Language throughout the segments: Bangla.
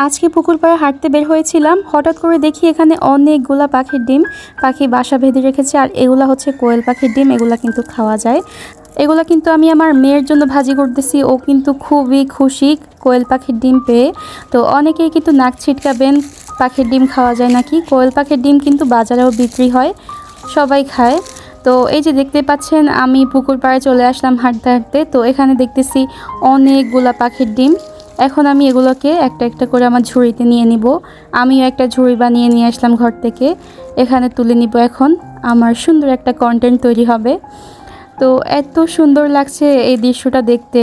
আজকে পুকুর পাড়ে হাঁটতে বের হয়েছিলাম, হঠাৎ করে দেখি এখানে অনেকগুলা পাখির ডিম পাখি বাসা বেঁধে রেখেছে। আর এগুলা হচ্ছে কোয়েল পাখির ডিম, এগুলা কিন্তু খাওয়া যায়। এগুলা কিন্তু আমি আমার মেয়ের জন্য ভাজি করতেছি, ও কিন্তু খুবই খুশি কোয়েল পাখির ডিম পেয়ে। তো অনেকেই কিন্তু নাক ছিটকাবেন, পাখির ডিম খাওয়া যায় নাকি। কোয়েল পাখির ডিম কিন্তু বাজারেও বিক্রি হয়, সবাই খায়। তো এই যে দেখতে পাচ্ছেন আমি পুকুর পাড়ে চলে আসলাম হাঁটতে হাঁটতে। তো এখানে দেখতেছি অনেকগুলা পাখির ডিম। এখন আমি এগুলোকে একটা একটা করে আমার ঝুড়িতে নিয়ে নিব। আমিও একটা ঝুড়ি বানিয়ে নিয়ে আসলাম ঘর থেকে, এখানে তুলে নিব। এখন আমার সুন্দর একটা কন্টেন্ট তৈরি হবে। তো এত সুন্দর লাগছে এই দৃশ্যটা দেখতে,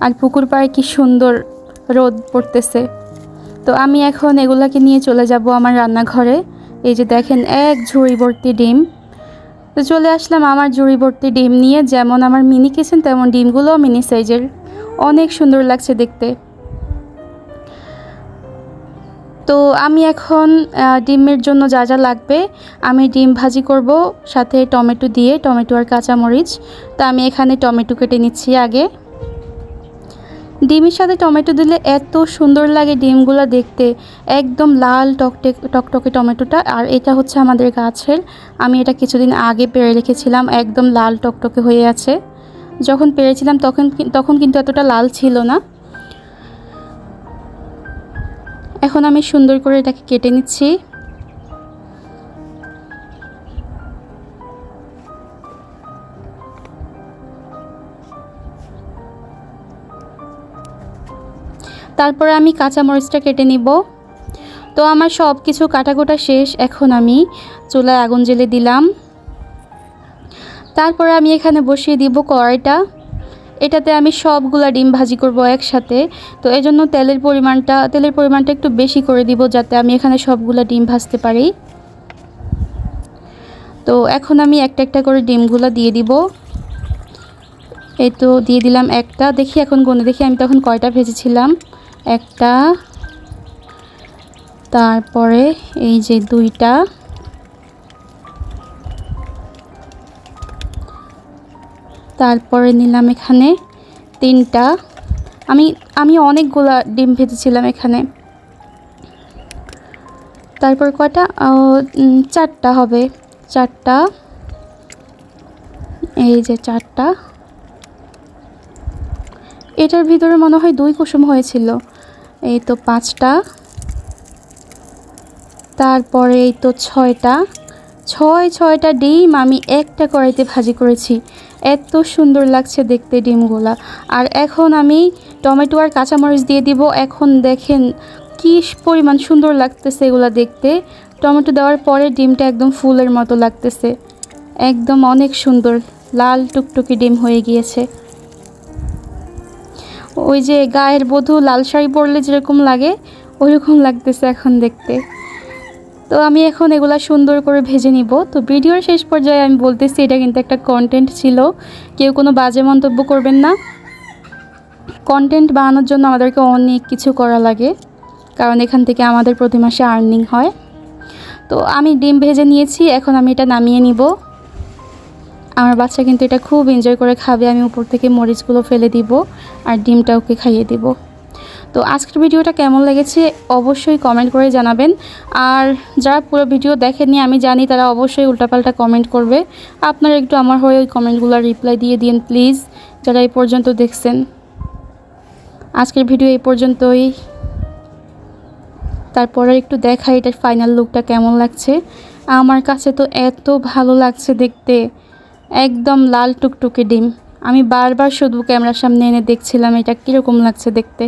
আর পুকুর পাড়ে কি সুন্দর রোদ পড়তেছে। তো আমি এখন এগুলাকে নিয়ে চলে যাব আমার রান্নাঘরে। এই যে দেখেন এক ঝুড়ি ভর্তি ডিম। তো চলে আসলাম আমার ঝুড়ি ভর্তি ডিম নিয়ে। যেমন আমার মিনি কিচেন তেমন ডিমগুলোও মিনি সাইজের, অনেক সুন্দর লাগছে দেখতে। তো আমি এখন ডিমের জন্য যা যা লাগবে, আমি ডিম ভাজি করব সাথে টমেটো দিয়ে, টমেটো আর কাঁচামরিচ। তো আমি এখানে টমেটো কেটে নিচ্ছি আগে। ডিমের সাথে টমেটো দিলে এত সুন্দর লাগে ডিমগুলো দেখতে, একদম লাল টকটকে টমেটোটা। আর এটা হচ্ছে আমাদের গাছের, আমি এটা কিছুদিন আগে পেড়ে রেখেছিলাম, একদম লাল টকটকে হয়ে আছে। যখন পেড়েছিলাম তখন কিন্তু এতটা লাল ছিল না। এখন আমি সুন্দর করে এটাকে কেটে নিচ্ছি। তারপরে আমি কাঁচামরিচটা কেটে নিব। তো আমার সব কিছু কাটাকুটা শেষ, এখন আমি চুলায় আগুন জ্বেলে দিলাম। তারপরে আমি এখানে বসিয়ে দিব কড়াইটা। এটাতে আমি সবগুলা ডিম ভাজি করব একসাথে। তো এই জন্য তেলের পরিমাণটা একটু বেশি করে দিব, যাতে আমি এখানে সবগুলা ডিম ভাজতে পারি। তো এখন আমি একটা একটা করে ডিমগুলো দিয়ে দিব। এই তো দিয়ে দিলাম একটা। দেখি এখন গুনে দেখি আমি তখন কয়টা ভেজেছিলাম। একটা, তারপরে এই যে দুইটা, তারপরে নিলাম এখানে তিনটা। আমি অনেকগুলা ডিম ভেজেছিলাম এখানে। তারপর কয়টা, চারটা হবে, চারটা। এই যে চারটা। এটার ভিতরে মনে হয় 2 কুসুম হয়েছিল। এই তো 5টা। তারপরে এই তো 6টা। ছয়টা ডিম আমি একটা কড়াইতে ভাজি করেছি, এত সুন্দর লাগছে দেখতে ডিমগুলা। আর এখন আমি টমেটো আর কাঁচামরিচ দিয়ে দিব। এখন দেখেন কি পরিমাণ সুন্দর লাগতেছে এগুলা দেখতে। টমেটো দেওয়ার পরে ডিমটা একদম ফুলের মতো লাগতেছে, একদম অনেক সুন্দর লাল টুকটুকি ডিম হয়ে গিয়েছে। ওই যে গায়ের বধূ লাল শাড়ি পরলে যেরকম লাগে ওইরকম লাগতেছে এখন দেখতে। তো আমি এখন এগুলা সুন্দর করে ভেজে নিব। তো ভিডিওর শেষ পর্যায়ে আমি বলতেছি, এটা কিন্তু একটা কন্টেন্ট ছিল, কেউ কোনো বাজে মন্তব্য করবেন না। কন্টেন্ট বানানোর জন্য আমাদেরকে অনেক কিছু করা লাগে, কারণ এখান থেকে আমাদের প্রতি মাসে আর্নিং হয়। তো আমি ডিম ভেজে নিয়েছি, এখন আমি এটা নামিয়ে নিব। আমার বাচ্চা কিন্তু এটা খুব এনজয় করে খাবে। আমি উপর থেকে মরিচগুলো ফেলে দিব আর ডিমটা ওকে খাইয়ে দিব। তো আজকের ভিডিওটা কেমন লেগেছে অবশ্যই কমেন্ট করে জানাবেন। আর যারা পুরো ভিডিও দেখেননি আমি জানি, তারা অবশ্যই উল্টাপাল্টা কমেন্ট করবে। আপনারা একটু আমার হয়ে ওই কমেন্টগুলোর রিপ্লাই দিয়ে দিন প্লিজ, যারা এই পর্যন্ত দেখছেন। আজকের ভিডিও এই পর্যন্তই। তারপরে একটু দেখাই এটার ফাইনাল লুকটা কেমন লাগছে। আমার কাছে তো এত ভালো লাগছে দেখতে, একদম লাল টুকটুকে ডিম। আমি বারবার শুধু ক্যামেরার সামনে এনে দেখছিলাম এটা কীরকম লাগছে দেখতে।